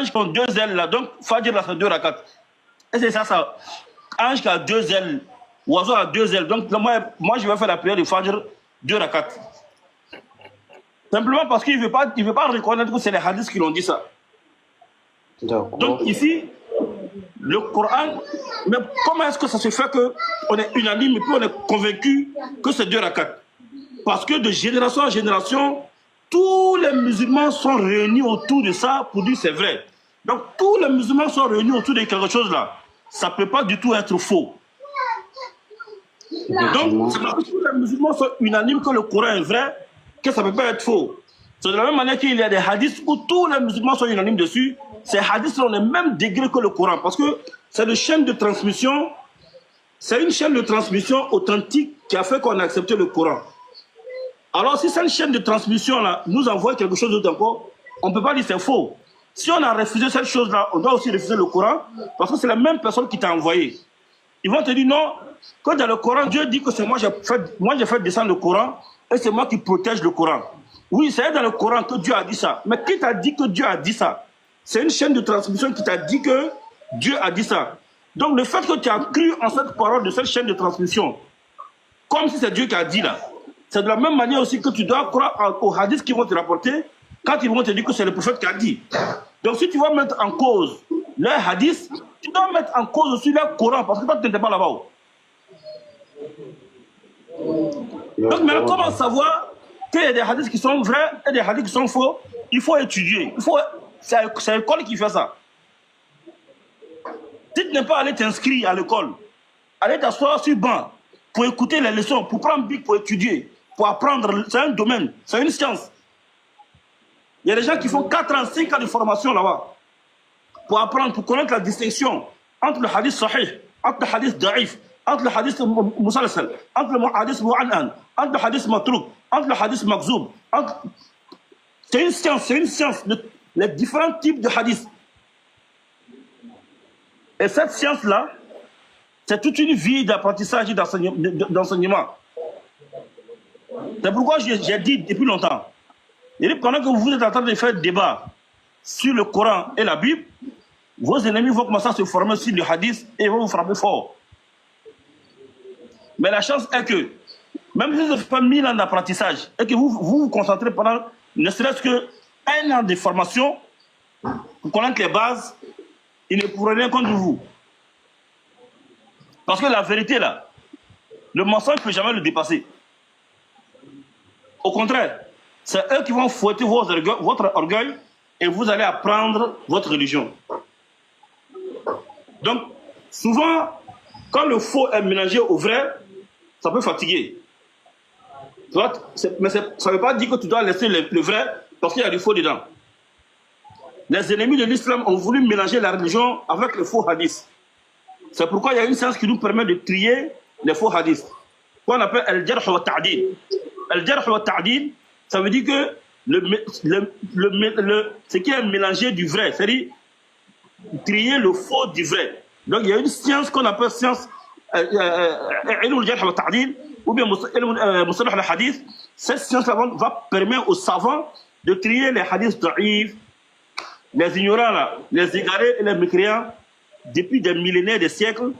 qui ont deux ailes là, donc Fajr là c'est 2 rakats. Et c'est ça. Ange qui a 2 ailes, oiseau a 2 ailes. Donc moi je vais faire la prière de Fajr 2 rakats. Simplement parce qu'il ne veut pas reconnaître que c'est les hadiths qui l'ont dit ça. Donc ici, le Coran, mais comment est-ce que ça se fait qu'on est unanime et puis on est convaincu que c'est 2 rakats? Parce que de génération en génération, tous les musulmans sont réunis autour de ça pour dire c'est vrai. Donc tous les musulmans sont réunis autour de quelque chose là. Ça ne peut pas du tout être faux. Donc c'est parce que tous les musulmans sont unanimes que le Coran est vrai que ça ne peut pas être faux. C'est de la même manière qu'il y a des hadiths où tous les musulmans sont unanimes dessus. Ces hadiths ont le même degré que le Coran parce que c'est une chaîne de transmission. C'est une chaîne de transmission authentique qui a fait qu'on a accepté le Coran. Alors si cette chaîne de transmission là nous envoie quelque chose d'autre encore, on ne peut pas dire c'est faux. Si on a refusé cette chose là, on doit aussi refuser le Coran parce que c'est la même personne qui t'a envoyé. Ils vont te dire non, que dans le Coran, Dieu dit que c'est moi j'ai fait descendre le Coran et c'est moi qui protège le Coran. Oui, c'est dans le Coran que Dieu a dit ça. Mais qui t'a dit que Dieu a dit ça? C'est une chaîne de transmission qui t'a dit que Dieu a dit ça. Donc le fait que tu as cru en cette parole de cette chaîne de transmission, comme si c'est Dieu qui a dit là, c'est de la même manière aussi que tu dois croire aux hadiths qui vont te rapporter quand ils vont te dire que c'est le prophète qui a dit. Donc si tu vas mettre en cause les hadiths, tu dois mettre en cause aussi le Coran parce que toi tu n'étais pas là-bas. Donc maintenant, comment savoir qu'il y a des hadiths qui sont vrais et des hadiths qui sont faux? Il faut étudier. C'est l'école qui fait ça. Si tu n'es pas allé t'inscrire à l'école, aller t'asseoir sur le banc pour écouter les leçons, pour prendre bic, pour étudier, pour apprendre, c'est un domaine, c'est une science. Il y a des gens qui font 4 ans, 5 ans de formation là-bas pour apprendre, pour connaître la distinction entre le hadith sahih, entre le hadith da'if, entre le hadith musalsal, entre le hadith mu'an'an, entre le hadith matrouk, entre le hadith makzoub. C'est une science, les différents types de hadiths. Et cette science-là, c'est toute une vie d'apprentissage et d'enseignement. C'est pourquoi j'ai dit depuis longtemps, et pendant que vous êtes en train de faire débat sur le Coran et la Bible, vos ennemis vont commencer à se former sur le hadith et vont vous frapper fort. Mais la chance est que, même si vous avez fait 1000 ans d'apprentissage et que vous concentrez pendant ne serait-ce qu'un an de formation pour connaître les bases, ils ne pourront rien contre vous. Parce que la vérité là, le mensonge ne peut jamais le dépasser. Au contraire, c'est eux qui vont fouetter votre orgueil et vous allez apprendre votre religion. Donc, souvent, quand le faux est mélangé au vrai, ça peut fatiguer. Mais ça ne veut pas dire que tu dois laisser le vrai parce qu'il y a du faux dedans. Les ennemis de l'islam ont voulu mélanger la religion avec le faux hadith. C'est pourquoi il y a une science qui nous permet de trier les faux hadiths. Qu'on appelle al-jarh wa ta'dil. Al-jarh wa ta'dil, ça veut dire que ce qui est mélangé du vrai, c'est-à-dire trier le faux du vrai. Donc il y a une science qu'on appelle science al-jarh wa ta'dil ou bien mustalah al-hadith. Cette science-là va permettre aux savants de trier les hadiths da'if, les ignorants là, les égarés et les mécréants depuis des millénaires, des siècles,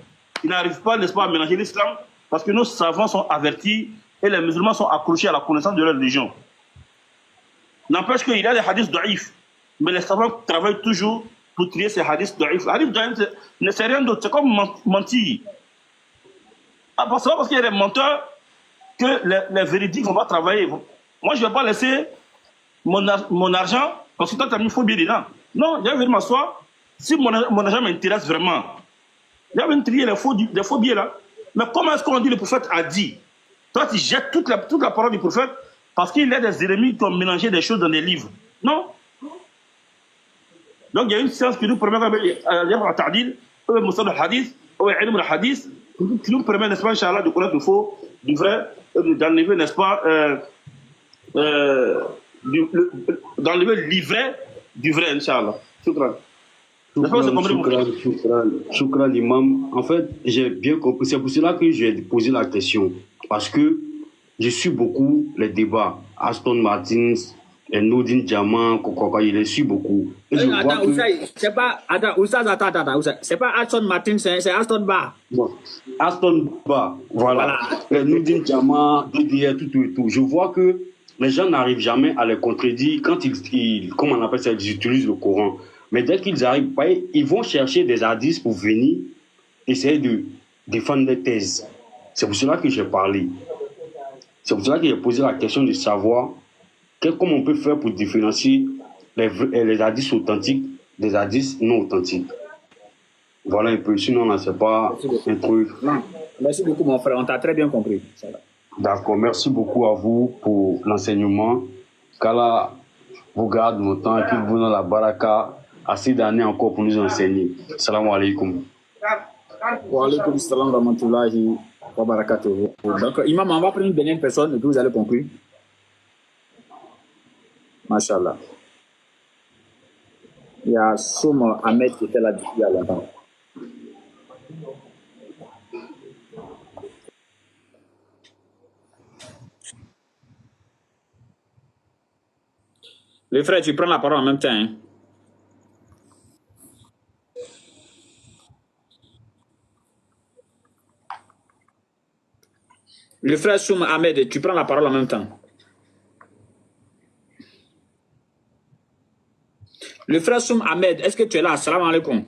ils n'arrivent pas, n'est-ce pas, à mélanger l'islam parce que nos savants sont avertis et les musulmans sont accrochés à la connaissance de leur religion. N'empêche qu'il y a des hadiths da'if, mais les savants travaillent toujours pour trier ces hadiths da'if. Les hadiths da'if, c'est rien d'autre, c'est comme mentir. C'est pas parce qu'il y a des menteurs que les véridiques vont pas travailler. Moi, je ne vais pas laisser mon argent parce que toi, tu as mis faux billet dedans. Non, je vais venir m'asseoir. Si mon argent m'intéresse vraiment, je vais venir trier les faux billets là. Mais comment est-ce qu'on dit le prophète a dit? Toi, tu jettes toute la parole du prophète parce qu'il y a des ennemis qui ont mélangé des choses dans des livres. Non. Donc, il y a une science qui nous permet qui nous permet, n'est-ce pas, Inch'Allah, de connaître le faux, du vrai, d'enlever, n'est-ce pas, d'enlever l'ivraie du vrai, Inch'Allah. Shukran. Shukran, l'imam. En fait, j'ai bien compris. C'est pour cela que j'ai posé la question. Parce que je suis beaucoup les débats. Aston Martin, les Nourdine Diamant, Kokoko, il les suit beaucoup. Et je vois Attends, que... c'est pas. Attends, Oustaz, attends. C'est pas Aston Martin, c'est Aston Bar. Bon, Aston Bar, voilà. Les Nourdine Diamant, DDR, tout et tout. Je vois que les gens n'arrivent jamais à les contredire quand comment on appelle ça, ils utilisent le Coran. Mais dès qu'ils arrivent, ils vont chercher des hadiths pour venir essayer de défendre des thèses. C'est pour cela que j'ai parlé. C'est pour cela que j'ai posé la question de savoir comment on peut faire pour différencier les hadiths authentiques des hadiths non authentiques. Voilà un peu. Sinon, là, c'est pas un truc. Non. Merci beaucoup, mon frère. On t'a très bien compris. D'accord. Merci beaucoup à vous pour l'enseignement. Qu'Allah vous garde longtemps et qu'il vous donne la baraka assez d'années encore pour nous enseigner. Salam alaikum. Wa alaikum salam wa rahmatullahi wa barakatuh. Donc, Imam, on va prendre une dernière personne et puis vous allez conclure. Masha'Allah. Il y a Soum Ahmed qui était là depuis il y a longtemps. Les frères, tu prends la parole en même temps. Hein? Le frère Soum Ahmed, tu prends la parole en même temps. Le frère Soum Ahmed, est-ce que tu es là? Salam alaikum.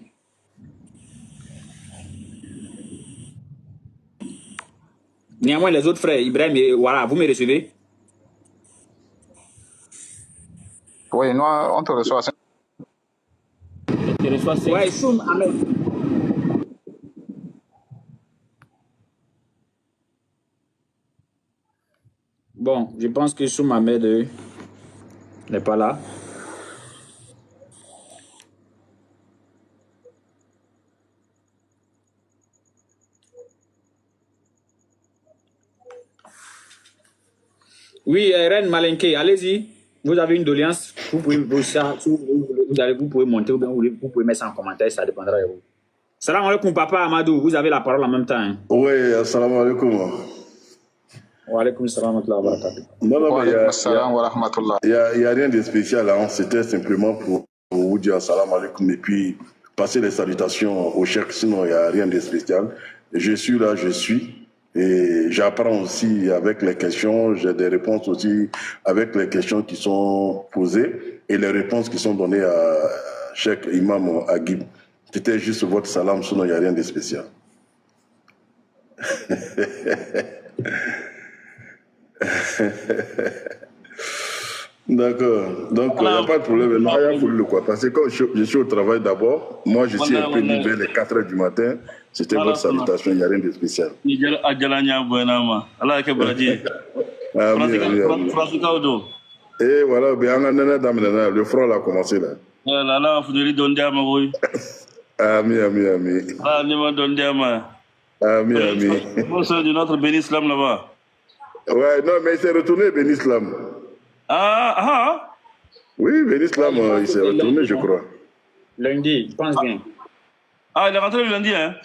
Néanmoins, les autres frères, Ibrahim, voilà, vous me recevez? Oui, nous, on te reçoit. Oui, Soum Ahmed. Bon, je pense que Soum Ahmed n'est pas là. Oui, Reine Malinké, allez-y. Vous avez une doléance, vous pouvez monter ou bien vous pouvez mettre ça en commentaire, ça dépendra de vous. Salam alaikum, papa Amadou, vous avez la parole en même temps. Hein. Oui, assalamu alaikum. Wa alaikum salam wa barakatuh. Non, mais il n'y a rien de spécial. Hein. C'était simplement pour vous dire assalamu alaikum et puis passer les salutations au cheikh. Sinon, il n'y a rien de spécial. Je suis là, je suis. Et j'apprends aussi avec les questions, j'ai des réponses aussi avec les questions qui sont posées et les réponses qui sont données à Cheikh Imam Agib. C'était juste votre salam, sinon il n'y a rien de spécial. D'accord, donc il n'y a pas de problème. Non, il y a le quoi. Parce que quand je suis au travail d'abord, moi je suis un peu libre les 4 h du matin. C'était votre salutation, il n'y a rien de spécial. Et voilà, le front là a commencé là. Ami. Ami. C'est de notre béni islam là-bas. Ouais, non, mais il s'est retourné, Ben Islam. Oui, Ben Islam, il s'est retourné, je crois. Lundi, je pense bien. Il est rentré le lundi, hein?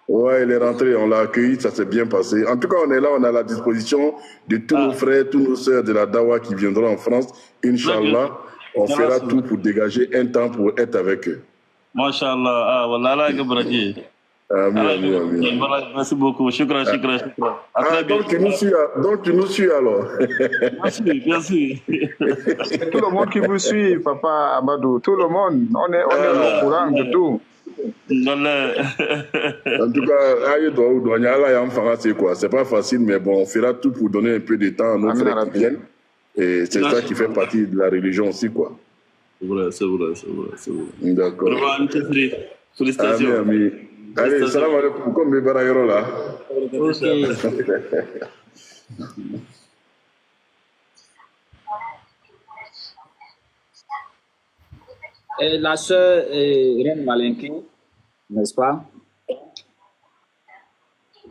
Ouais, il est rentré, on l'a accueilli, ça s'est bien passé. En tout cas, on est là, on a la disposition de tous nos frères, tous nos sœurs de la Dawa qui viendront en France. Inch'Allah, on fera tout pour dégager un temps pour être avec eux. Masha'Allah, wallah, Amin. Merci beaucoup, shukran. Donc tu nous suis alors. Bien sûr. Tout le monde qui vous suit, papa Amadou, tout le monde, on est au courant de tout. En tout cas, c'est pas facile, mais bon, on fera tout pour donner un peu de temps à nos frères qui viennent. Et c'est ça qui fait partie de la religion aussi, quoi. C'est vrai. D'accord. Félicitations. Ami. Allez, salam alaikum. Comme mes barayero là. Et la sœur Reine Malinké, n'est-ce pas?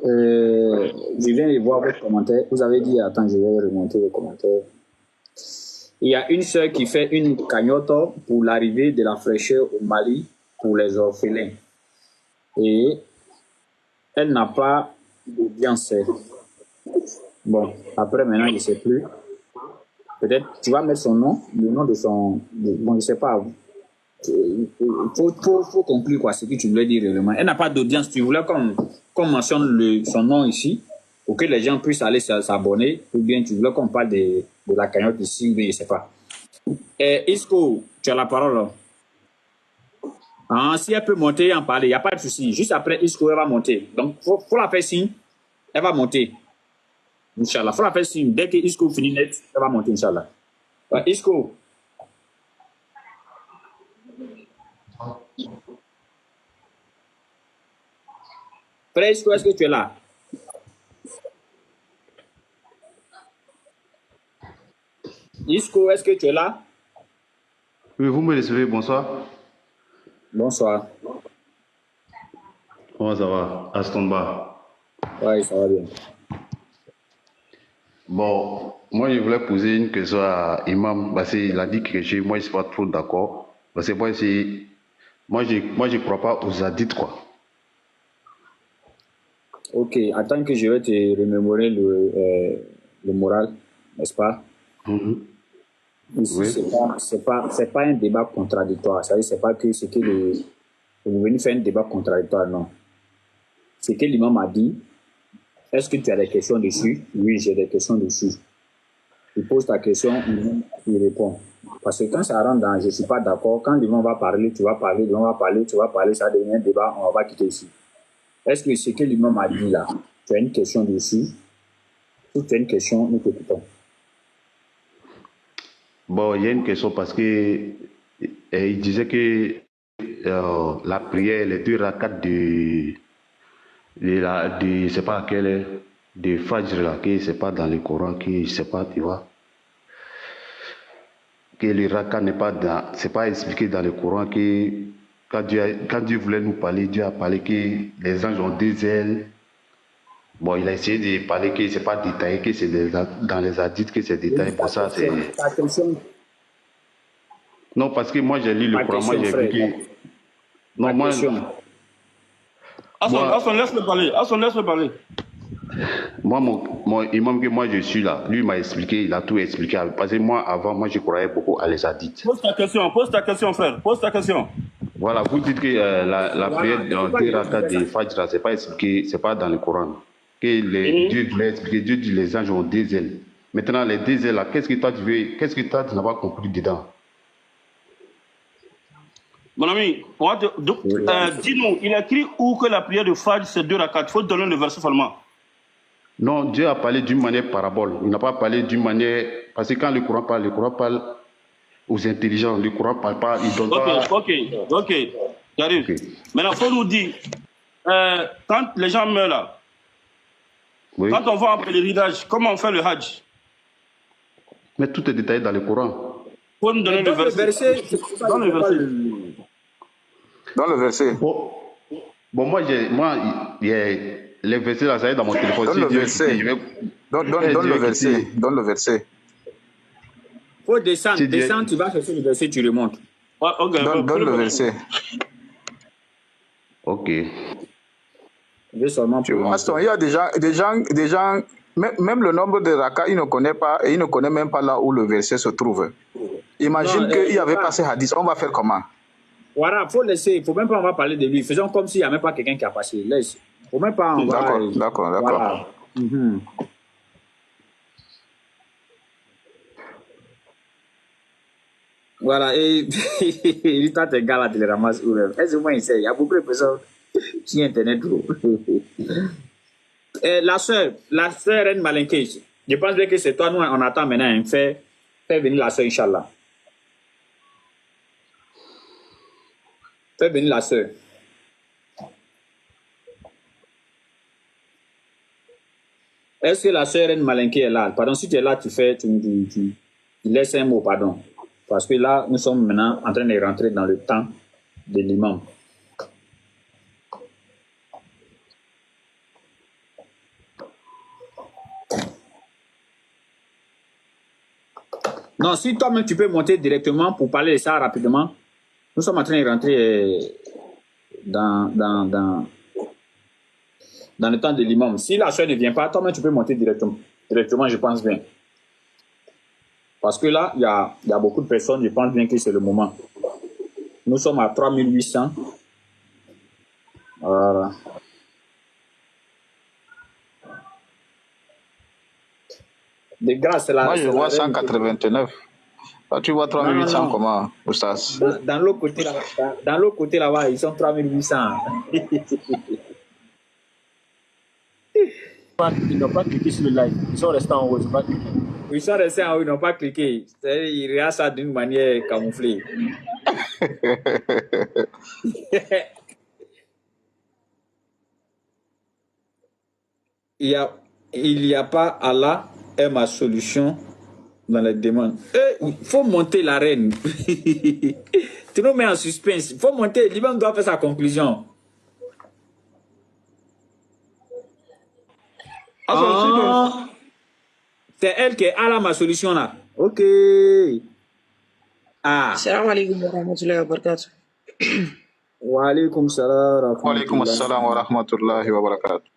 Je viens de voir votre commentaire. Vous avez dit, attends, je vais remonter le commentaire. Il y a une sœur qui fait une cagnotte pour l'arrivée de la fraîcheur au Mali pour les orphelins. Et elle n'a pas d'audience. Bon, après maintenant, je ne sais plus. peut-être tu vas mettre son nom, le nom de son... bon, je sais pas. Il faut conclure quoi, ce que tu voulais dire réellement. Elle n'a pas d'audience. Tu voulais qu'on mentionne son nom ici pour que les gens puissent aller s'abonner, ou bien tu voulais qu'on parle de la cagnotte ici, ou bien je sais pas. Isco, tu as la parole. Si elle peut monter et en parler, il n'y a pas de souci. Juste après Isco, elle va monter. Donc, faut la faire signe. Elle va monter. Inch'Allah. Faut la faire signe. Dès que Isco finit net, elle va monter, Inch'Allah. Isco. Frère Isco, est-ce que tu es là? Isco, est-ce que tu es là? Oui, vous me recevez, bonsoir. Bonsoir. Comment ça va? Astonba. Oui, ça va bien. Bon, moi je voulais poser une question à Imam, parce qu'il a dit quelque chose, moi je ne suis pas trop d'accord. Parce que moi je crois pas aux hadiths, quoi. Ok, attends que je vais te remémorer le moral, n'est-ce pas? Ici, Oui. c'est pas un débat contradictoire. Ça veut dire, c'est pas que c'est que vous venez faire un débat contradictoire, non. C'est que l'imam a dit, est-ce que tu as des questions dessus? Oui, j'ai des questions dessus. Tu poses ta question, il répond. Parce que quand ça rentre dans je ne suis pas d'accord, quand l'imam va parler, tu vas parler, l'imam va parler, tu vas parler, ça devient un débat, on va quitter ici. Est-ce que ce que l'imam a dit là, tu as une question dessus? Si tu as une question, nous t'écoutons. Bon, il y a une question parce que il disait que la prière, les 2 rakats je sais pas quelle est, de Fajr là, que c'est pas dans le Coran, que je sais pas, tu vois. Que le rakat n'est pas dans, c'est pas expliqué dans le Coran que quand Dieu voulait nous parler, Dieu a parlé que les anges ont 2 ailes. Bon, il a essayé de parler que c'est pas détaillé, que c'est dans les hadiths que c'est détaillé. Pour ça, c'est. Non, parce que moi j'ai lu le Coran, moi j'ai vu que. Non, moi. Hassan, laisse-le parler. Hassan, laisse-le parler. Moi, mon imam que moi je suis là, lui m'a expliqué, il a tout expliqué. Parce que moi, avant, moi je croyais beaucoup à les hadiths. Pose ta question, frère. Pose ta question. Voilà, vous dites que la prière dans 2 rakats de Fajr, c'est pas expliqué, c'est pas dans le Coran. Que Dieu voulait expliquer, Dieu dit les anges ont 2 ailes. Maintenant, les 2 ailes là, qu'est-ce que toi tu n'as pas compris dedans? Mon ami, dis-nous, il a écrit où que la prière de Fajr c'est 2 rakats. Il faut donner le verset seulement. Non, Dieu a parlé d'une manière parabole. Il n'a pas parlé d'une manière. Parce que quand le Coran parle aux intelligents. Le Coran parle pas, il donne pas. Ok. J'arrive. Okay. Maintenant, il faut nous dire, quand les gens meurent là, oui. Quand on va en pèlerinage, comment on fait le Hajj? Mais tout est détaillé dans le Coran. Faut nous donner le verset. Dans le verset. Dans le verset. Bon, moi, il y a les versets là, ça est dans mon téléphone. Donne le verset. Donne le verset. Donne le verset. Faut descendre, tu vas chercher le verset, tu remontes. Okay, donne le verset. Ok. Tu vois, il y a des gens, même le nombre de rakas, ils ne connaissent pas, et ils ne connaissent même pas là où le verset se trouve. Imagine qu'il n'y avait pas ces hadiths, on va faire comment? Voilà, faut laisser, il ne faut même pas on va parler de lui. Faisons comme s'il n'y a même pas quelqu'un qui a passé. Laisse. Faut même pas. D'accord. Voilà. Voilà, et toi, tes gars là, tu les ramasses où même. Est-ce que moi, il y a beaucoup de personnes qui Internet. La soeur Reine Malinké, je pense bien que c'est toi, nous, on attend maintenant. Fais venir la soeur, Inch'Allah. Fais venir la soeur. Est-ce que la soeur Reine Malinké est là? Pardon, si tu es là, tu laisses un mot, pardon. Parce que là, nous sommes maintenant en train de rentrer dans le temps de l'imam. Non, si toi-même tu peux monter directement pour parler de ça rapidement, nous sommes en train de rentrer dans le temps de l'imam. Si la soeur ne vient pas, toi-même tu peux monter directement, je pense bien. Parce que là, il y a beaucoup de personnes, je pense bien que c'est le moment. Nous sommes à 3800. Voilà. De grâce, là. Moi, je vois 189. Toi, tu vois 3800 comment, Oustas? Dans l'autre côté là-bas, ils sont 3800. Ils n'ont pas cliqué sur le live. Ils sont restés en haut. Ils sont restés en haut, ils n'ont pas cliqué. Ils regardent ça d'une manière camouflée. Il n'y a pas Allah est ma solution dans les demandes. Il faut monter l'arène. Tu nous mets en suspense. Il faut monter. L'imam doit faire sa conclusion. C'est elle qui est Allah ma solution là. Ok. Salam alaikum wa rahmatullahi wa barakatuh. Wa alaikum salam. Wa alaikum assalam wa rahmatullahi wa barakatuh.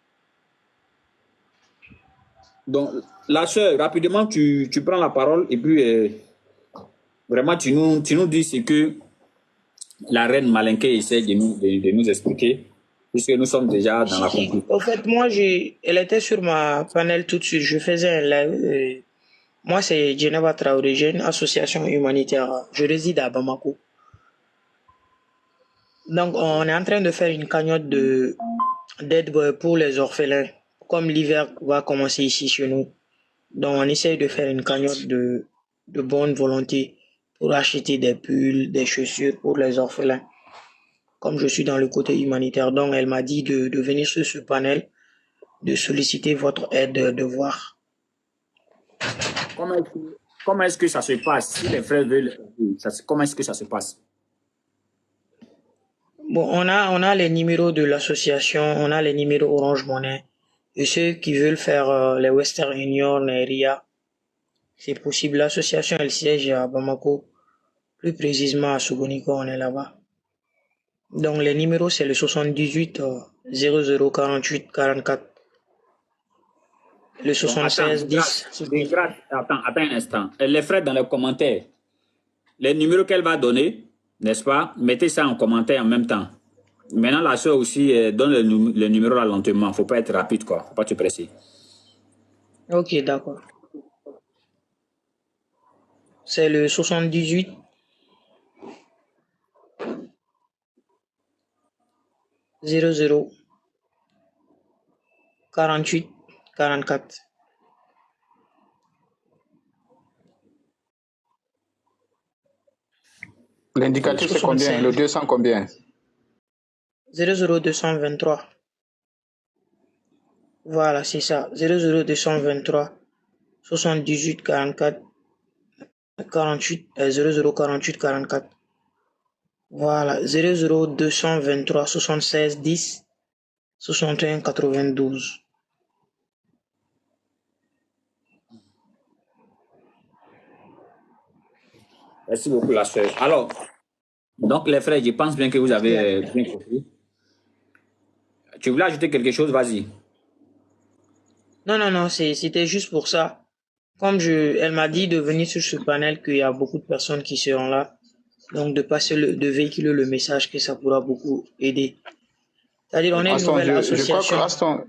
Donc, la sœur, rapidement, tu prends la parole et puis vraiment, tu nous dis ce que la reine Malinké essaie de nous expliquer, puisque nous sommes déjà dans la conclusion. En fait, moi, elle était sur ma panel tout de suite. Je faisais un live. Moi, c'est Djeneba Traoré, j'ai une association humanitaire. Je réside à Bamako. Donc, on est en train de faire une cagnotte d'aide pour les orphelins. Comme l'hiver va commencer ici chez nous. Donc, on essaye de faire une cagnotte de bonne volonté pour acheter des pulls, des chaussures pour les orphelins. Comme je suis dans le côté humanitaire, donc elle m'a dit de venir sur ce panel, de solliciter votre aide, de voir. Comment est-ce que ça se passe? Si les frères veulent, comment est-ce que ça se passe? Bon, on a les numéros de l'association, on a les numéros Orange Money. Et ceux qui veulent faire les Western Union, les RIA, c'est possible. L'association, elle siège à Bamako, plus précisément à Sogoniko, on est là-bas. Donc, les numéros, c'est le 78 0048 44. Le 76 10. Attends un instant. Les frères dans les commentaires, les numéros qu'elle va donner, n'est-ce pas? Mettez ça en commentaire en même temps. Maintenant, la soeur aussi donne le numéro là lentement. Il ne faut pas être rapide, quoi. Il ne faut pas te presser. Ok, d'accord. C'est le 78 00 48 44. L'indicatif, c'est combien? Le 200 combien? 00223. Voilà, c'est ça. 00223 78 44 48 0048 44. Voilà, 00223 76 10 61 92. Merci beaucoup, la soeur. Alors, donc les frères, je pense bien que vous avez bien compris. Tu voulais ajouter quelque chose? Vas-y. Non, c'était juste pour ça. Comme elle m'a dit de venir sur ce panel, qu'il y a beaucoup de personnes qui seront là. Donc, de véhiculer le message que ça pourra beaucoup aider. C'est-à-dire, on est une nouvelle association. Je crois que, Aston,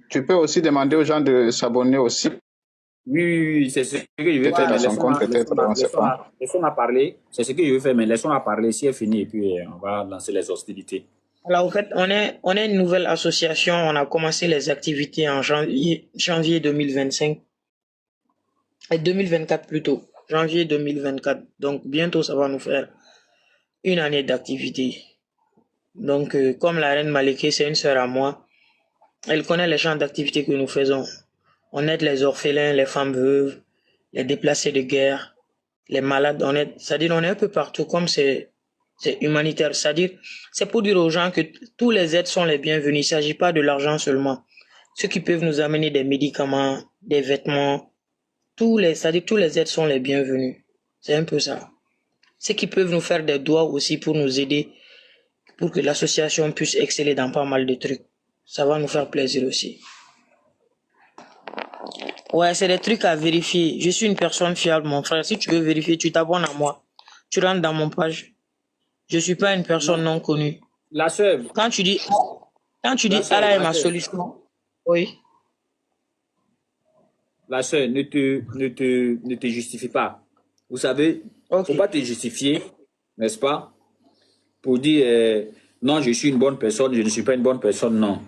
tu peux aussi demander aux gens de s'abonner aussi. Oui, c'est ce que je vais faire. Laissons-la parler. C'est ce que je vais faire, mais laissons-la parler. Si elle finit, et puis on va lancer les hostilités. Alors, en fait, on est une nouvelle association. On a commencé les activités en janvier 2025. Et 2024 plutôt. Janvier 2024. Donc, bientôt, ça va nous faire une année d'activité. Donc, comme la reine Malinké, c'est une sœur à moi, elle connaît les champs d'activité que nous faisons. On aide les orphelins, les femmes veuves, les déplacés de guerre, les malades. C'est-à-dire, on est un peu partout, comme c'est humanitaire. C'est-à-dire, c'est pour dire aux gens que tous les aides sont les bienvenus. Il ne s'agit pas de l'argent seulement. Ceux qui peuvent nous amener des médicaments, des vêtements, c'est-à-dire tous les aides sont les bienvenus. C'est un peu ça. Ceux qui peuvent nous faire des doigts aussi pour nous aider, pour que l'association puisse exceller dans pas mal de trucs. Ça va nous faire plaisir aussi. Ouais, c'est des trucs à vérifier. Je suis une personne fiable, mon frère. Si tu veux vérifier, tu t'abonnes à moi. Tu rentres dans mon page. Je suis pas une personne non connue. La sœur, Quand tu dis sœur, Allah est ma solution, oui. la sœur, ne te justifie pas. Vous savez, Ok. faut pas te justifier, n'est-ce pas? Pour dire non, je suis une bonne personne, je ne suis pas une bonne personne, non.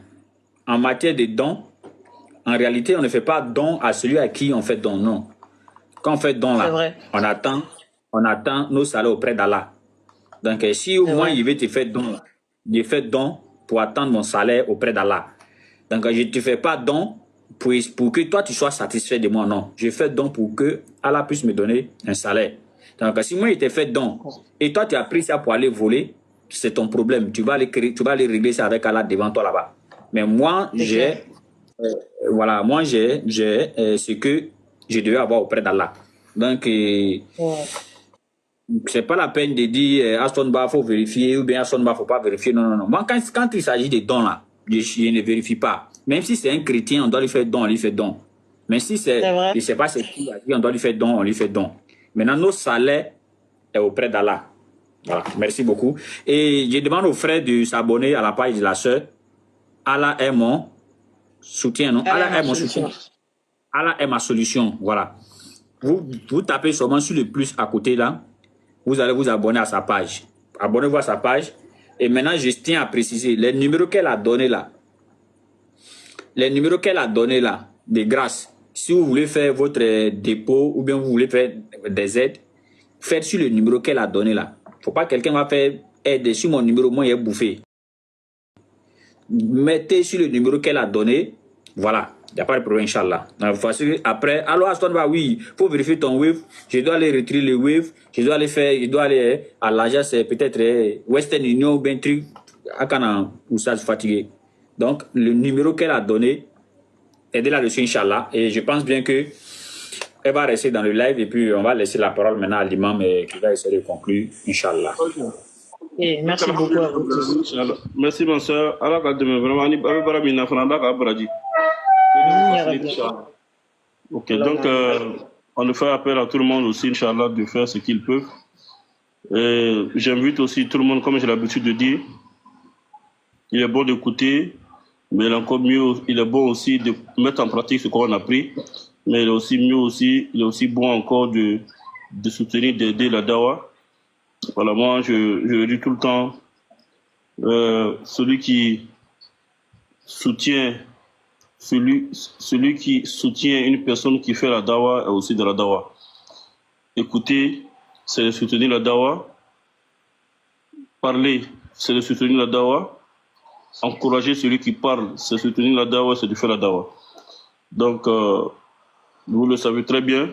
En matière de dons, en réalité, on ne fait pas don à celui à qui on fait don, non. Quand on fait don C'est là, vrai. on attend nos salaires auprès d'Allah. Donc, si au C'est moins vrai. il veut te faire don, je fais don pour attendre mon salaire auprès d'Allah. Donc, je ne te fais pas don pour que toi tu sois satisfait de moi, non. Je fais don pour que Allah puisse me donner un salaire. Donc, si moi je te fais don et toi tu as pris ça pour aller voler, c'est ton problème. Tu vas aller régler ça avec Allah devant toi là-bas. Mais moi, j'ai ce que je devais avoir auprès d'Allah. Donc, c'est pas la peine de dire Aston Bar, faut vérifier ou bien Aston Bar, faut pas vérifier. Non, non, non. Moi, quand il s'agit de dons là, je ne vérifie pas. Même si c'est un chrétien, on doit lui faire don, on lui fait don. Mais si c'est, je sais pas c'est qui a dit, on doit lui faire don, on lui fait don. Maintenant, nos salaires est auprès d'Allah. Voilà. Merci beaucoup. Et je demande aux frères de s'abonner à la page de la sœur. Allah est mon soutien, non? Allah est mon soutien. Allah est ma solution. Voilà. Vous tapez seulement sur le plus à côté là. Vous allez vous abonner à sa page. Abonnez-vous à sa page. Et maintenant, je tiens à préciser, les numéros qu'elle a donnés là, de grâce, si vous voulez faire votre dépôt ou bien vous voulez faire des aides, faites sur le numéro qu'elle a donné là. Il ne faut pas que quelqu'un va faire aide sur mon numéro, moi il est bouffé. Mettez sur le numéro qu'elle a donné, voilà. Il n'y a pas de problème, Inch'Allah. Après, alors Aston va, oui, il faut vérifier ton wave. Je dois aller retirer le wave. Je dois aller à l'agence, peut-être Western Union ou bien truc, à Cana, où ça se fatigue. Donc, le numéro qu'elle a donné, aidez là-dessus, Inch'Allah. Et je pense bien que elle va rester dans le live et puis on va laisser la parole maintenant à l'imam qui va essayer de conclure, Inch'Allah. Et merci beaucoup à vous tous. Merci, mon soeur. Allah ka dɛmɛ vraiment ni aw bɛ baara min na fana Allah ka baraji. Ok, donc on fait appel à tout le monde aussi, Inch'Allah, de faire ce qu'ils peuvent. J'invite aussi tout le monde, comme j'ai l'habitude de dire, il est bon d'écouter, mais encore mieux, il est bon aussi de mettre en pratique ce qu'on a appris, mais il est aussi bon encore de soutenir, d'aider la dawa. Voilà, moi je dis tout le temps, celui qui soutient une personne qui fait la dawa est aussi de la dawa. Écouter, c'est de soutenir la dawa. Parler, c'est de soutenir la dawa. Encourager celui qui parle, c'est de soutenir la dawa, c'est de faire la dawa. Donc, vous le savez très bien,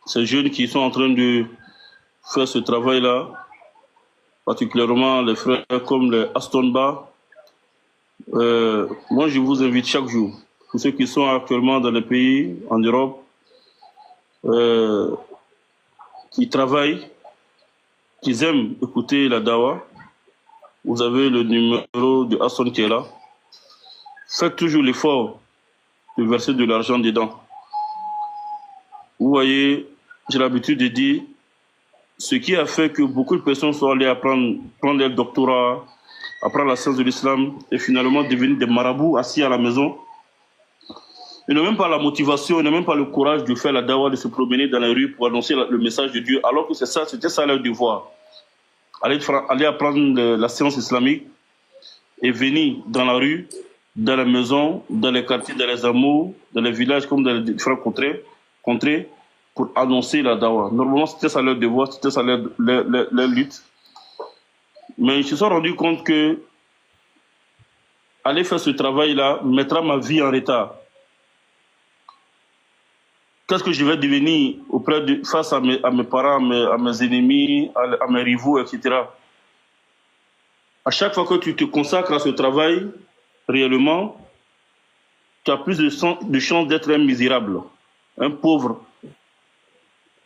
ces jeunes qui sont en train de faire ce travail-là, particulièrement les frères comme les Astonba, moi je vous invite chaque jour, pour ceux qui sont actuellement dans les pays en Europe, qui travaillent, qui aiment écouter la dawa, vous avez le numéro de Aston qui est là. Faites toujours l'effort de verser de l'argent dedans. Vous voyez, j'ai l'habitude de dire, ce qui a fait que beaucoup de personnes sont allées prendre leur doctorat, apprendre la science de l'islam et finalement devenir des marabouts assis à la maison. Ils n'ont même pas la motivation, ils n'ont même pas le courage de faire la dawa, de se promener dans la rue pour annoncer le message de Dieu, alors que c'était ça leur devoir. Aller apprendre la science islamique et venir dans la rue, dans la maison, dans les quartiers, dans les hameaux, dans les villages comme dans les différentes contrées, pour annoncer la dawa. Normalement, c'était ça leur devoir, c'était ça leur lutte. Mais ils se sont rendus compte que aller faire ce travail-là mettra ma vie en retard. Qu'est-ce que je vais devenir face à mes parents, à mes ennemis, à mes rivaux, etc. À chaque fois que tu te consacres à ce travail, réellement, tu as plus de chances d'être un misérable, un pauvre.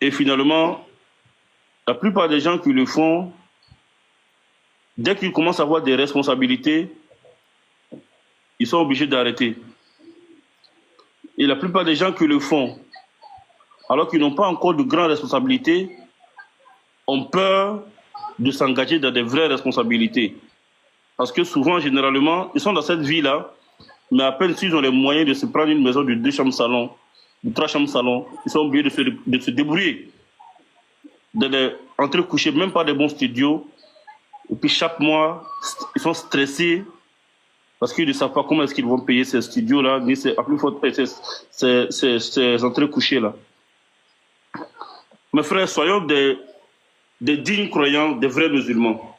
Et finalement, la plupart des gens qui le font, dès qu'ils commencent à avoir des responsabilités, ils sont obligés d'arrêter. Et la plupart des gens qui le font, alors qu'ils n'ont pas encore de grandes responsabilités, ont peur de s'engager dans des vraies responsabilités. Parce que souvent, généralement, ils sont dans cette vie-là, mais à peine s'ils ont les moyens de se prendre une maison de 2 chambres salon, de 3 chambres salon, ils sont obligés de se débrouiller, d'entrecoucher, même pas des bons studios. Et puis chaque mois, ils sont stressés parce qu'ils ne savent pas comment est-ce qu'ils vont payer ces studios-là, ni à plus forte ces entrecouchés-là. Mes frères, soyons des dignes croyants, des vrais musulmans.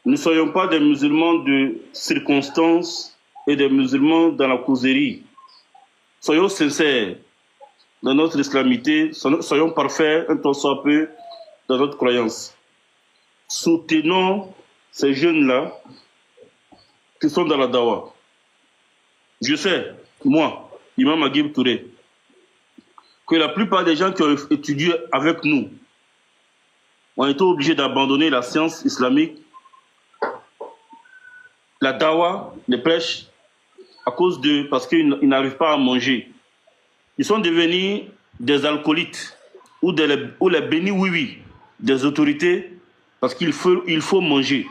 Ne soyons pas des musulmans de circonstances et des musulmans dans la causerie. Soyons sincères dans notre islamité, soyons parfaits un tant soit peu dans notre croyance. Soutenons ces jeunes-là qui sont dans la dawa. Je sais, moi, Imam Aguib Touré, que la plupart des gens qui ont étudié avec nous ont été obligés d'abandonner la science islamique, la dawa, les prêches, parce qu'ils n'arrivent pas à manger. Ils sont devenus des alcoolites ou les bénis oui-oui des autorités parce qu'il faut manger.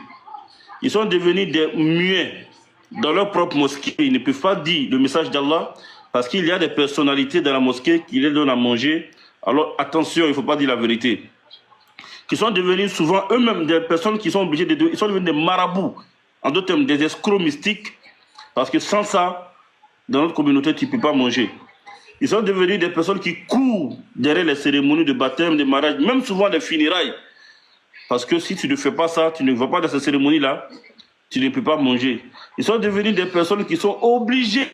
Ils sont devenus des muets dans leur propre mosquée. Ils ne peuvent pas dire le message d'Allah parce qu'il y a des personnalités dans la mosquée qui les donnent à manger. Alors attention, il ne faut pas dire la vérité. Qui sont devenus souvent eux-mêmes des personnes qui sont obligées ils sont devenus des marabouts, en d'autres termes des escrocs mystiques, parce que sans ça, dans notre communauté, tu ne peux pas manger. Ils sont devenus des personnes qui courent derrière les cérémonies de baptême, de mariage, même souvent les funérailles. Parce que si tu ne fais pas ça, tu ne vas pas dans ces cérémonies-là, tu ne peux pas manger. Ils sont devenus des personnes qui sont obligées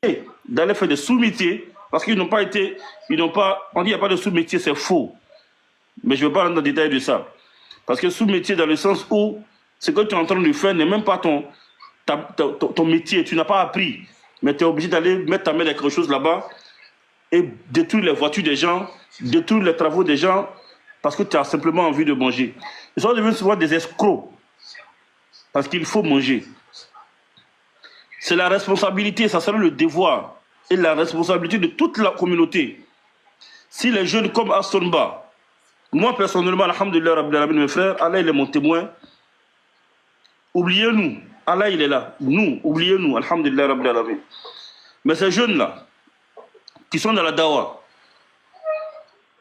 d'aller faire des sous-métiers, parce qu'ils n'ont pas été, on dit qu'il n'y a pas de sous-métier, c'est faux. Mais je ne vais pas rentrer dans le détail de ça. Parce que sous-métier dans le sens où ce que tu es en train de faire n'est même pas ton métier, tu n'as pas appris. Mais tu es obligé d'aller mettre ta main dans quelque chose là-bas et détruire les voitures des gens, détruire les travaux des gens, parce que tu as simplement envie de manger. Ils sont devenus souvent des escrocs, parce qu'il faut manger. C'est la responsabilité, ça sera le devoir, et la responsabilité de toute la communauté. Si les jeunes comme Astonba, moi personnellement, alhamdulillah, Rabbil Alamin, mes frères, Allah il est mon témoin, oubliez-nous, Allah il est là, nous, oubliez-nous, alhamdulillah, Rabbil Alamin. Mais ces jeunes-là, qui sont dans la dawa,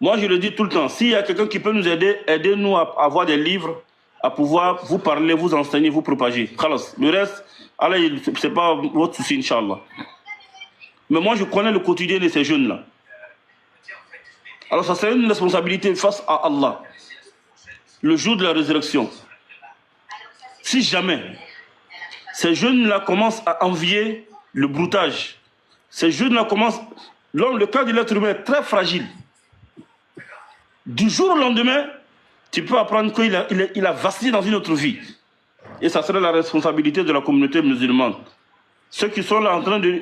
moi je le dis tout le temps, s'il y a quelqu'un qui peut nous aider, aidez-nous à avoir des livres, à pouvoir vous parler, vous enseigner, vous propager. Khalas. Le reste, Allah, c'est pas votre souci, Inch'Allah. Mais moi je connais le quotidien de ces jeunes-là. Alors ça serait une responsabilité face à Allah, le jour de la résurrection. Si jamais ces jeunes-là commencent à envier le broutage, ces jeunes-là commencent... Le cas de l'être humain est très fragile. Du jour au lendemain, tu peux apprendre qu'il a vacillé dans une autre vie. Et ça serait la responsabilité de la communauté musulmane. Ceux qui sont là en train de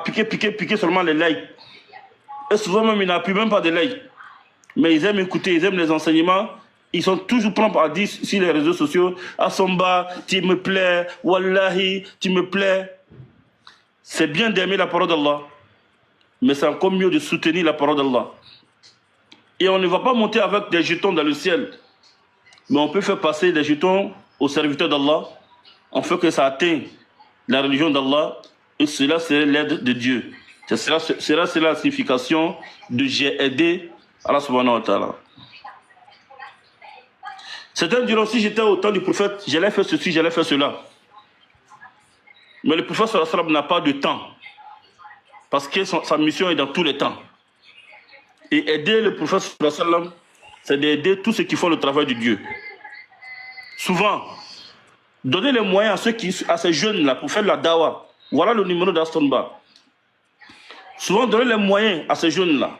piquer seulement les likes. Et souvent même, ils n'appuient même pas de likes. Mais ils aiment écouter, ils aiment les enseignements. Ils sont toujours prompts à dire sur les réseaux sociaux, Asomba, tu me plais, Wallahi, tu me plais. C'est bien d'aimer la parole d'Allah. Mais c'est encore mieux de soutenir la parole d'Allah. Et on ne va pas monter avec des jetons dans le ciel. Mais on peut faire passer des jetons aux serviteurs d'Allah. On fait que ça atteigne la religion d'Allah. Et cela, c'est l'aide de Dieu. C'est la signification de j'ai aidé Allah subhanahu wa ta'ala. Certains diront, si j'étais au temps du prophète, j'allais faire ceci, j'allais faire cela. Mais le prophète sallallahu alayhi wa sallam n'a pas de temps. Parce que sa mission est dans tous les temps. Et aider le prophète sallallahu alayhi wa sallam, c'est d'aider tous ceux qui font le travail de Dieu. Souvent, donner les moyens à ces jeunes-là pour faire la dawa. Voilà le numéro d'Astonba. Souvent, donner les moyens à ces jeunes-là.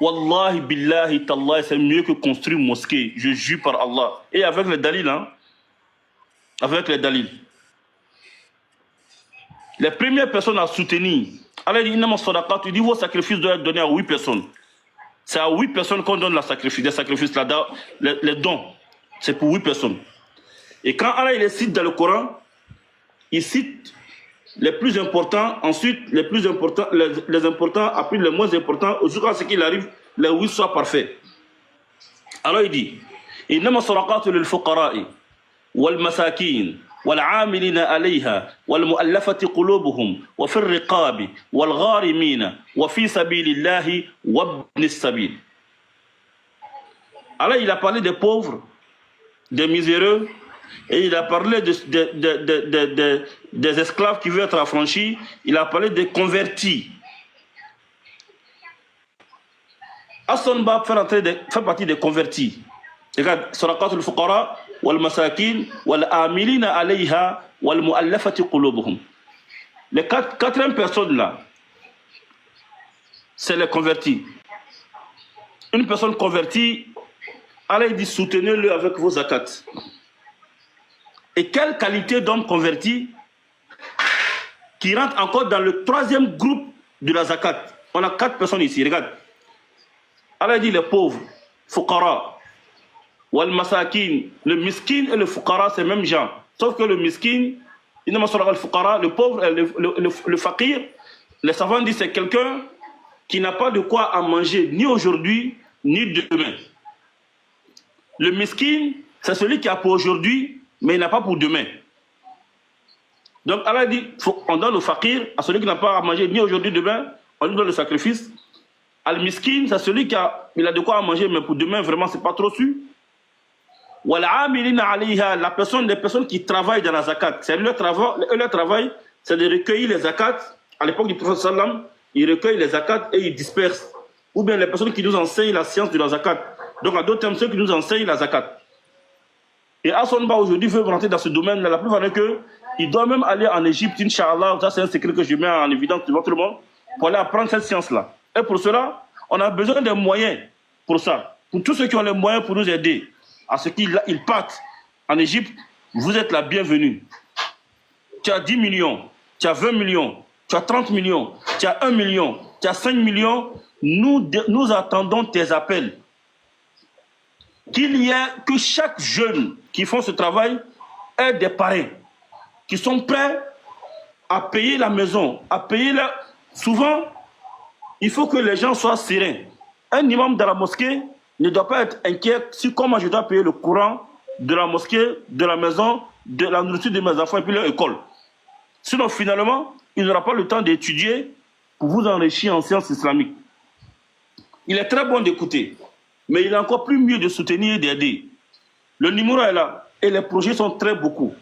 Wallahi, billahi, tallahi, c'est mieux que construire une mosquée. Je jure par Allah. Et avec les dalils, hein. Avec les dalils. Les premières personnes à soutenir. Allah dit, tu dis, vos sacrifices doivent être donnés à 8 personnes. C'est à 8 personnes qu'on donne les sacrifices, les dons. C'est pour 8 personnes. Et quand Allah il cite dans le Coran, il cite les plus importants, ensuite les plus importants, les importants, après les moins importants, jusqu'à ce qu'il arrive, les 8 soient parfaits. Alors il dit, إنما الصدقات للفقراء والمساكين والعاملين عليها والمؤلفة قلوبهم وفي الرقاب والغارمين وفي سبيل الله وابن السبيل. Alors il a parlé des pauvres, des miséreux, et il a parlé des esclaves qui veulent être affranchis, il a parlé des convertis. Hassan Bab fait partie des convertis. Regarde, Sadaqat al-Fuqara, wal-Masakin, wal-Amilina alayha, wal-Mu'allafati qulubuhum. Les quatrième personnes là, c'est les convertis. Une personne convertie, Allah dit soutenez-le avec vos zakats. Et quelle qualité d'homme converti qui rentre encore dans le troisième groupe de la zakat. On a 4 personnes ici, regarde. Allah dit les pauvres, fuqara, wal masakin, le miskin et le fuqara, c'est même gens. Sauf que le miskin, le pauvre, le fakir, les savants disent c'est quelqu'un qui n'a pas de quoi à manger ni aujourd'hui ni demain. Le miskin, c'est celui qui a pour aujourd'hui, mais il n'a pas pour demain. Donc Allah dit, on donne au fakir, à celui qui n'a pas à manger ni aujourd'hui ni demain, on lui donne le sacrifice. Al-miskin, c'est celui qui a de quoi à manger, mais pour demain, vraiment, c'est pas trop sûr. La personne, les personnes qui travaillent dans la zakat, c'est leur travail, c'est de recueillir les zakats. À l'époque du prophète sallam, ils recueillent les zakats et ils dispersent. Ou bien les personnes qui nous enseignent la science de la zakat. Donc, en d'autres termes, ceux qui nous enseignent la zakat. Et Hassan Ba aujourd'hui veut rentrer dans ce domaine. La plupart est que il doit même aller en Égypte, Inch'Allah. Ça, c'est un secret que je mets en évidence devant tout le monde, pour aller apprendre cette science-là. Et pour cela, on a besoin des moyens pour ça. Pour tous ceux qui ont les moyens pour nous aider à ce qu'ils partent en Égypte, vous êtes la bienvenue. Tu as 10 millions, tu as 20 millions, tu as 30 millions, tu as 1 million, tu as 5 millions. Nous attendons tes appels. Que chaque jeune qui font ce travail ait des parrains qui sont prêts à payer la maison, à payer la... Souvent, il faut que les gens soient sereins. Un imam de la mosquée ne doit pas être inquiet sur comment je dois payer le courant de la mosquée, de la maison, de la nourriture de mes enfants et puis leur école. Sinon, finalement, il n'aura pas le temps d'étudier pour vous enrichir en sciences islamiques. Il est très bon d'écouter, mais il est encore plus mieux de soutenir et d'aider. Le numéro est là et les projets sont très beaucoup.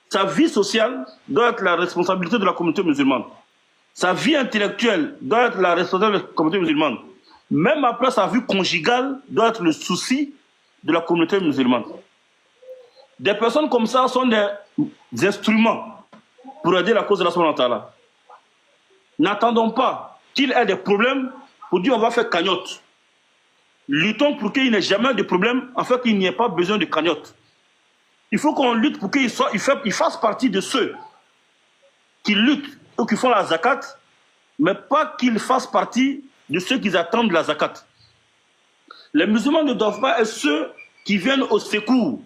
Sa vie sociale doit être la responsabilité de la communauté musulmane. Sa vie intellectuelle doit être la responsabilité de la communauté musulmane. Même après sa vie conjugale doit être le souci de la communauté musulmane. Des personnes comme ça sont des instruments pour aider la cause de la subhanahu wa ta'ala. N'attendons pas qu'il ait des problèmes pour dire on va faire cagnotte. Luttons pour qu'il n'y ait jamais de problème, en fait qu'il n'y ait pas besoin de cagnotte. Il faut qu'on lutte pour qu'il fasse partie de ceux qui luttent ou qui font la zakat, mais pas qu'il fasse partie de ceux qui attendent la zakat. Les musulmans ne doivent pas être ceux qui viennent au secours.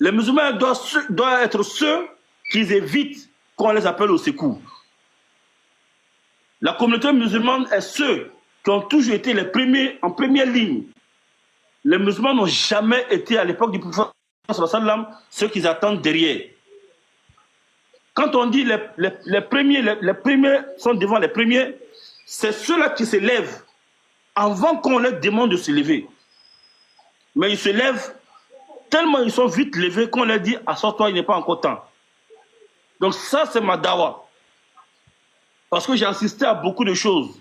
Les musulmans doivent être ceux qui évitent qu'on les appelle au secours. La communauté musulmane est ceux qui ont toujours été les premiers en première ligne. Les musulmans n'ont jamais été à l'époque du prophète ceux qui attendent derrière. Quand on dit les premiers sont devant les premiers, c'est ceux-là qui se lèvent avant qu'on leur demande de se lever. Mais ils se lèvent tellement ils sont vite levés qu'on leur dit « Assois-toi, il n'est pas encore temps ». Donc ça, c'est ma dawa. Parce que j'ai assisté à beaucoup de choses.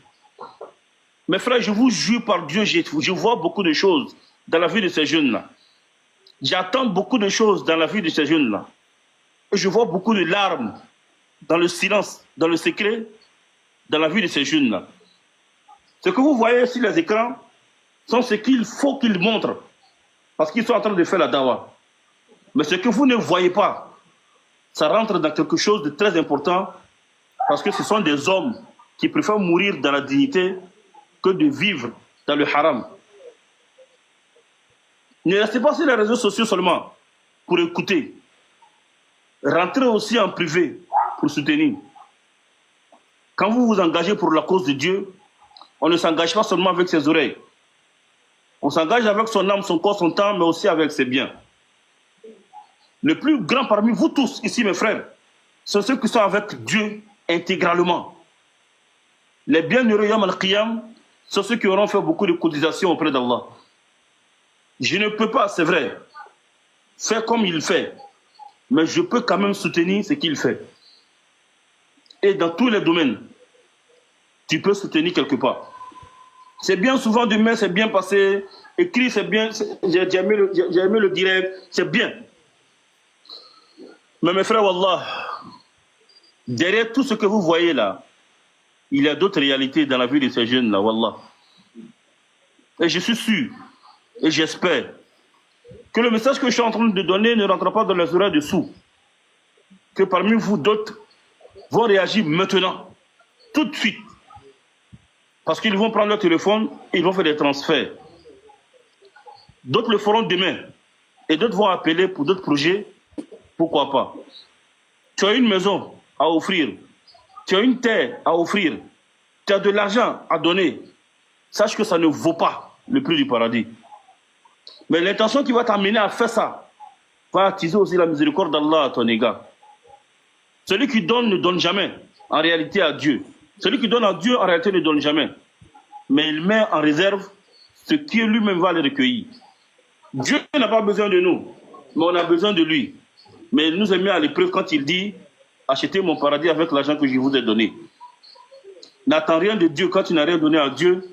Mes frères, je vous jure par Dieu, je vois beaucoup de choses dans la vie de ces jeunes-là. J'attends beaucoup de choses dans la vie de ces jeunes-là. Et je vois beaucoup de larmes dans le silence, dans le secret, dans la vie de ces jeunes-là. Ce que vous voyez sur les écrans sont ce qu'il faut qu'ils montrent. Parce qu'ils sont en train de faire la dawa. Mais ce que vous ne voyez pas, ça rentre dans quelque chose de très important. Parce que ce sont des hommes qui préfèrent mourir dans la dignité que de vivre dans le haram. Ne restez pas sur les réseaux sociaux seulement pour écouter. rentrez aussi en privé pour soutenir. Quand vous vous engagez pour la cause de Dieu, on ne s'engage pas seulement avec ses oreilles. On s'engage avec son âme, son corps, son temps, mais aussi avec ses biens. Le plus grand parmi vous tous, ici mes frères, sont ceux qui sont avec Dieu intégralement. Les bienheureux Yom al-Qiyam sont ceux qui auront fait beaucoup de cotisations auprès d'Allah. Je ne peux pas, c'est vrai, faire comme il fait, mais je peux quand même soutenir ce qu'il fait. Et dans tous les domaines, tu peux soutenir quelque part. C'est bien souvent demain, c'est bien passé, écrit, c'est bien, j'ai aimé le direct, c'est bien. Mais mes frères, Wallah, derrière tout ce que vous voyez là, il y a d'autres réalités dans la vie de ces jeunes là, Wallah. Et je suis sûr, et j'espère, que le message que je suis en train de donner ne rentre pas dans les oreilles de sourds. Que parmi vous, d'autres vont réagir maintenant, tout de suite. Parce qu'ils vont prendre leur téléphone, ils vont faire des transferts. D'autres le feront demain. Et d'autres vont appeler pour d'autres projets. Pourquoi pas? Tu as une maison à offrir. Tu as une terre à offrir. Tu as de l'argent à donner. Sache que ça ne vaut pas le prix du paradis. Mais l'intention qui va t'amener à faire ça va attiser aussi la miséricorde d'Allah à ton égard. Celui qui donne ne donne jamais, en réalité, à Dieu. Celui qui donne à Dieu, en réalité, ne donne jamais. Mais il met en réserve ce qui lui-même va le recueillir. Dieu n'a pas besoin de nous, mais on a besoin de lui. Mais il nous a mis à l'épreuve quand il dit « Achetez mon paradis avec l'argent que je vous ai donné ». N'attends rien de Dieu quand tu n'as rien donné à Dieu.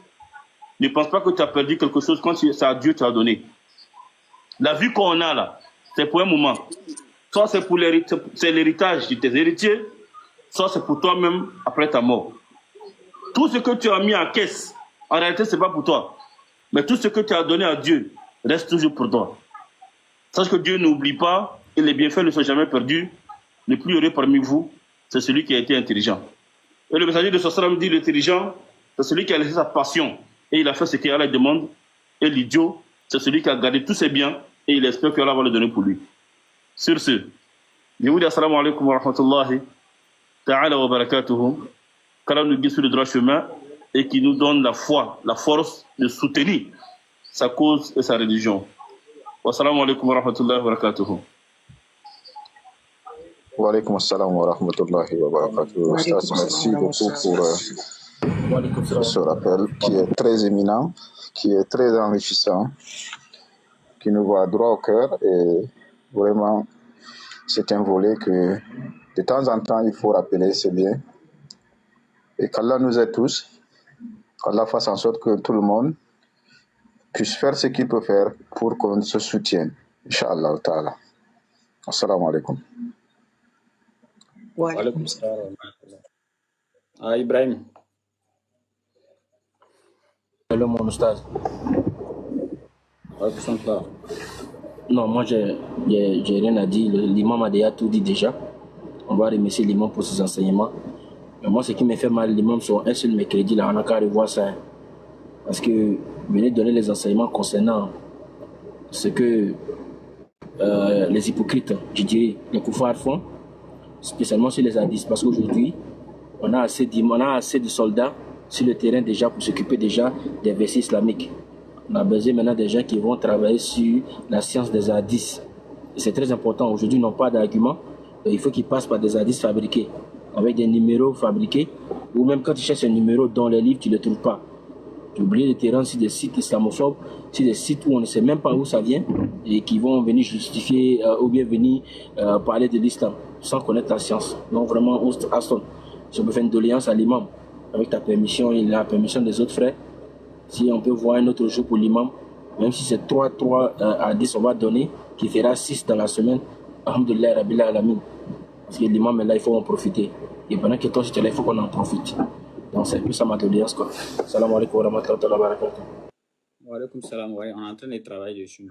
Ne pense pas que tu as perdu quelque chose quand c'est à Dieu que tu as donné. La vie qu'on a là, c'est pour un moment. Soit c'est pour l'héritage de tes héritiers, soit c'est pour toi-même après ta mort. Tout ce que tu as mis en caisse, en réalité, ce n'est pas pour toi. Mais tout ce que tu as donné à Dieu reste toujours pour toi. Sache que Dieu n'oublie pas et les bienfaits ne sont jamais perdus. Le plus heureux parmi vous, c'est celui qui a été intelligent. Et le messager de Sallam dit l'intelligent, c'est celui qui a laissé sa passion et il a fait ce qu'Allah demande. Et l'idiot, c'est celui qui a gardé tous ses biens et il espère qu'Allah va le donner pour lui. Sur ce, je vous dis assalamu alaikum wa rahmatullahi ta'ala wa barakatuhu. Qu'Allah nous guide sur le droit chemin et qui nous donne la foi, la force de soutenir sa cause et sa religion. Wassalamu alaikum wa rahmatullahi wa barakatuhu. Wa alaikum assalam wa rahmatullahi wa barakatuhu. Merci beaucoup pour ce rappel qui est très éminent, qui est très enrichissant, qui nous va droit au cœur et vraiment c'est un volet que de temps en temps il faut rappeler, c'est bien. Et qu'Allah nous aide tous, qu'Allah fasse en sorte que tout le monde puisse faire ce qu'il peut faire pour qu'on se soutienne. Inch'Allah ta'ala. Assalamu alaikum. Wa alaikum salam. Ah, Ibrahim. Hello, mon ustaz. Non, moi, j'ai rien à dire. L'imam a déjà tout dit déjà. On va remercier l'imam pour ses enseignements. Mais moi, ce qui me fait mal, l'imam sur un seul mercredi, là, on a qu'à revoir ça. Parce que venez donner les enseignements concernant ce que les hypocrites, je dirais, les koufars font, spécialement sur les hadiths. Parce qu'aujourd'hui, on a assez de soldats sur le terrain déjà pour s'occuper déjà des versets islamiques. On a besoin maintenant des gens qui vont travailler sur la science des hadiths. Et c'est très important. Aujourd'hui, ils n'ont pas d'argument. Il faut qu'ils passent par des hadiths fabriqués, avec des numéros fabriqués, ou même quand tu cherches un numéro dans les livres, tu ne le trouves pas. Tu oublies de te rendre sur des sites islamophobes, sur des sites où on ne sait même pas où ça vient, et qui vont venir justifier ou bien venir parler de l'islam, sans connaître la science. Donc vraiment, Aston, je peux faire une doléance à l'imam, avec ta permission et la permission des autres frères. Si on peut voir un autre jour pour l'imam, même si c'est 3 hadiths on va donner, qui fera 6 dans la semaine, alhamdoulilah, rabbil alamin. Parce que l'imam est là, il faut en profiter. Et pendant que toi, tu es là, il faut qu'on en profite. Donc c'est un peu ça ma doléance, quoi. Salam alaikum wa rahmatullahi wa barakatuh. Wa alaikum salam, ouais, on est en train de travailler dessus.